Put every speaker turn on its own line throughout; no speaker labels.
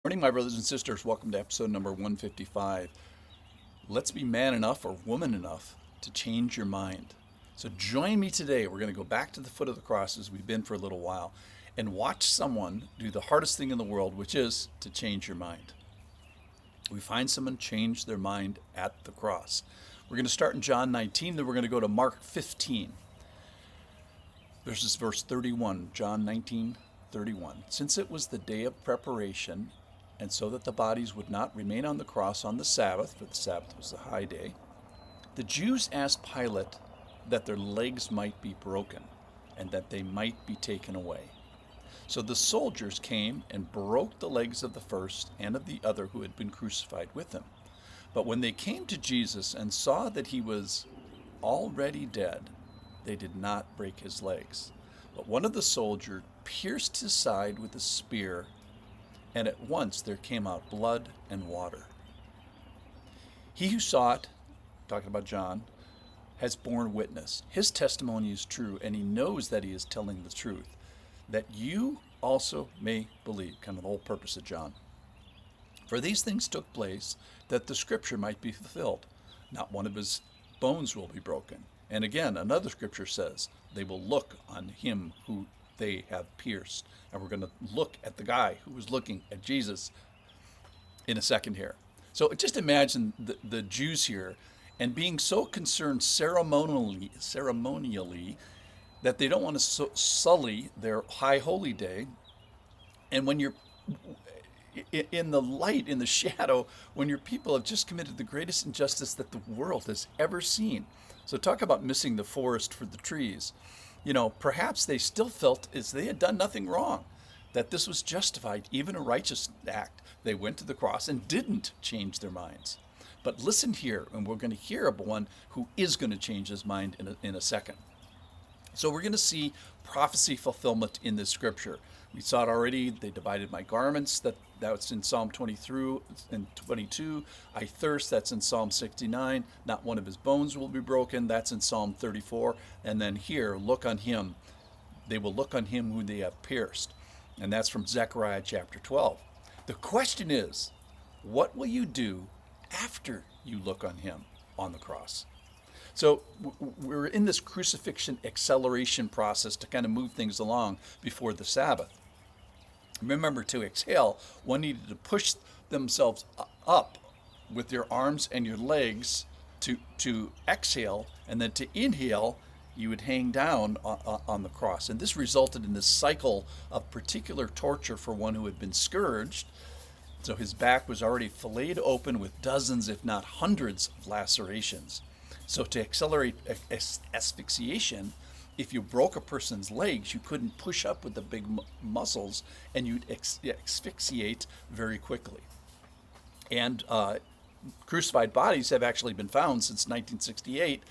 Morning, my brothers and sisters. Welcome to episode number 155. Let's be man enough or woman enough to change your mind. So join me today. We're going to go back to the foot of the cross as we've been for a little while and watch someone do the hardest thing in the world, which is to change your mind. We find someone change their mind at the cross. We're going to start in John 19, then we're going to go to Mark 15. This is verse 31, John 19:31. Since it was the day of preparation, and so that the bodies would not remain on the cross on the Sabbath, for the Sabbath was a high day, the Jews asked Pilate that their legs might be broken and that they might be taken away. So the soldiers came and broke the legs of the first and of the other who had been crucified with him. But when they came to Jesus and saw that he was already dead, they did not break his legs. But one of the soldiers pierced his side with a spear, and at once there came out blood and water. He who saw it, talking about John, has borne witness. His testimony is true, and he knows that he is telling the truth, that you also may believe. Kind of the whole purpose of John. For these things took place that the scripture might be fulfilled. Not one of his bones will be broken. And again, another scripture says, they will look on him who they have pierced. And we're going to look at the guy who was looking at Jesus in a second here. So just imagine the Jews here and being so concerned ceremonially that they don't want to sully their high holy day. And when you're in the light, in the shadow, when your people have just committed the greatest injustice that the world has ever seen. So talk about missing the forest for the trees. Perhaps they still felt as they had done nothing wrong, that this was justified, even a righteous act. They went to the cross and didn't change their minds. But listen here, and we're going to hear of one who is going to change his mind in a second. So we're going to see prophecy fulfillment in this scripture. We saw it already. They divided my garments. That's in Psalm 23 and 22. I thirst. That's in Psalm 69. Not one of his bones will be broken. That's in Psalm 34. And then here, look on him. They will look on him who they have pierced. And that's from Zechariah chapter 12. The question is, what will you do after you look on him on the cross? So we're in this crucifixion acceleration process to kind of move things along before the Sabbath. Remember, to exhale, one needed to push themselves up with your arms and your legs to exhale, and then to inhale, you would hang down on the cross. And this resulted in this cycle of particular torture for one who had been scourged. So his back was already filleted open with dozens, if not hundreds, of lacerations. So to accelerate asphyxiation, if you broke a person's legs, you couldn't push up with the big muscles, and you'd asphyxiate very quickly. And crucified bodies have actually been found since 1968,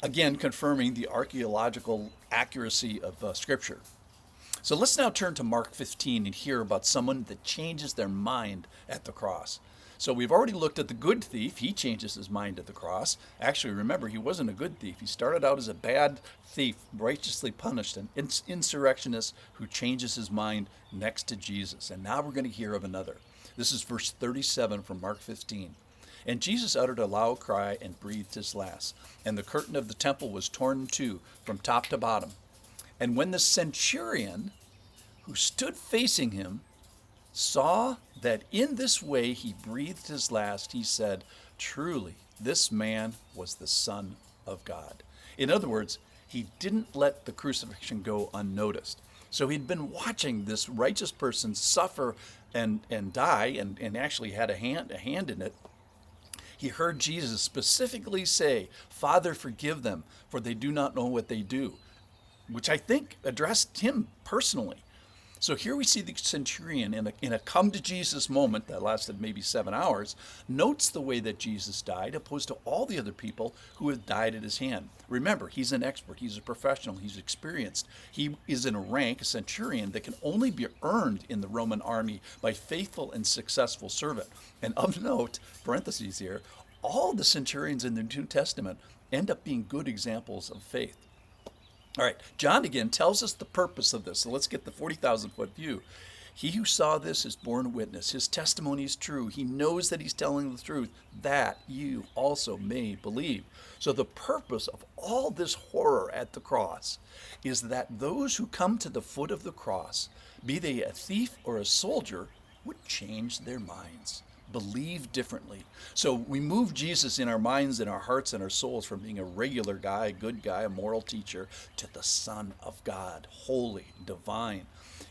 again confirming the archaeological accuracy of Scripture. So let's now turn to Mark 15 and hear about someone that changes their mind at the cross. So we've already looked at the good thief. He changes his mind at the cross. Actually, remember, he wasn't a good thief. He started out as a bad thief, righteously punished, an insurrectionist who changes his mind next to Jesus. And now we're going to hear of another. This is verse 37 from Mark 15. And Jesus uttered a loud cry and breathed his last. And the curtain of the temple was torn in two from top to bottom. And when the centurion who stood facing him saw that in this way he breathed his last, he said, truly, this man was the Son of God. In other words, he didn't let the crucifixion go unnoticed. So he'd been watching this righteous person suffer and die, and actually had a hand in it. He heard Jesus specifically say, Father, forgive them, for they do not know what they do, which I think addressed him personally. So here we see the centurion in a come to Jesus moment that lasted maybe 7 hours, notes the way that Jesus died, opposed to all the other people who had died at his hand. Remember, he's an expert, he's a professional, he's experienced. He is in a rank, a centurion, that can only be earned in the Roman army by faithful and successful servant. And of note, parentheses here, all the centurions in the New Testament end up being good examples of faith. All right, John again tells us the purpose of this. So let's get the 40,000 foot view. He who saw this has borne witness. His testimony is true. He knows that he's telling the truth, that you also may believe. So the purpose of all this horror at the cross is that those who come to the foot of the cross, be they a thief or a soldier, would change their minds, believe differently. So we move Jesus in our minds and our hearts and our souls from being a regular guy, a good guy, a moral teacher, to the Son of God, holy, divine.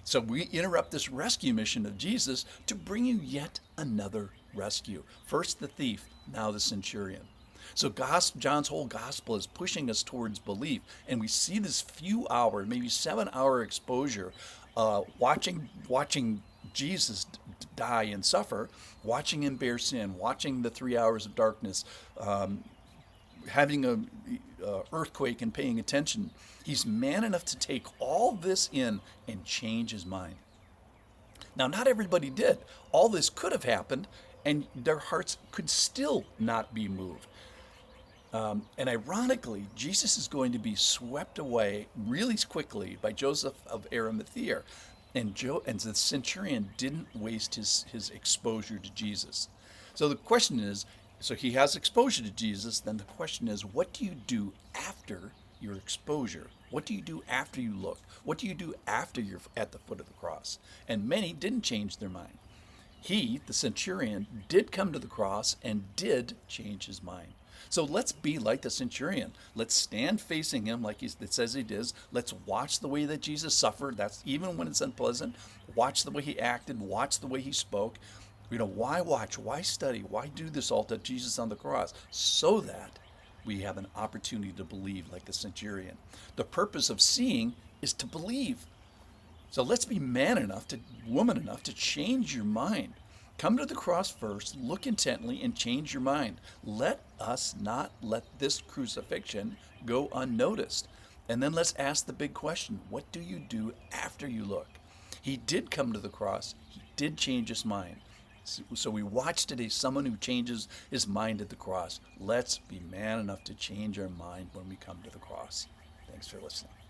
So we interrupt this rescue mission of Jesus to bring you yet another rescue. First the thief, now the centurion. So John's whole gospel is pushing us towards belief, and we see this few hour, maybe 7 hour exposure, watching Jesus die and suffer, watching him bear sin, watching the 3 hours of darkness, having a earthquake and paying attention. He's man enough to take all this in and change his mind. Now, not everybody did. All this could have happened, and their hearts could still not be moved. And ironically, Jesus is going to be swept away really quickly by Joseph of Arimathea. And the centurion didn't waste his exposure to Jesus. So the question is, so he has exposure to Jesus, then the question is, what do you do after your exposure? What do you do after you look? What do you do after you're at the foot of the cross? And many didn't change their mind. He, the centurion, did come to the cross and did change his mind. So let's be like the centurion. Let's stand facing him like it says he does. Let's watch the way that Jesus suffered. That's even when it's unpleasant. Watch the way he acted. Watch the way he spoke. Why watch? Why study? Why do this all to Jesus on the cross? So that we have an opportunity to believe like the centurion. The purpose of seeing is to believe. So let's be woman enough to change your mind. Come to the cross first, look intently, and change your mind. Let us not let this crucifixion go unnoticed. And then let's ask the big question, what do you do after you look? He did come to the cross. He did change his mind. So we watch today someone who changes his mind at the cross. Let's be man enough to change our mind when we come to the cross. Thanks for listening.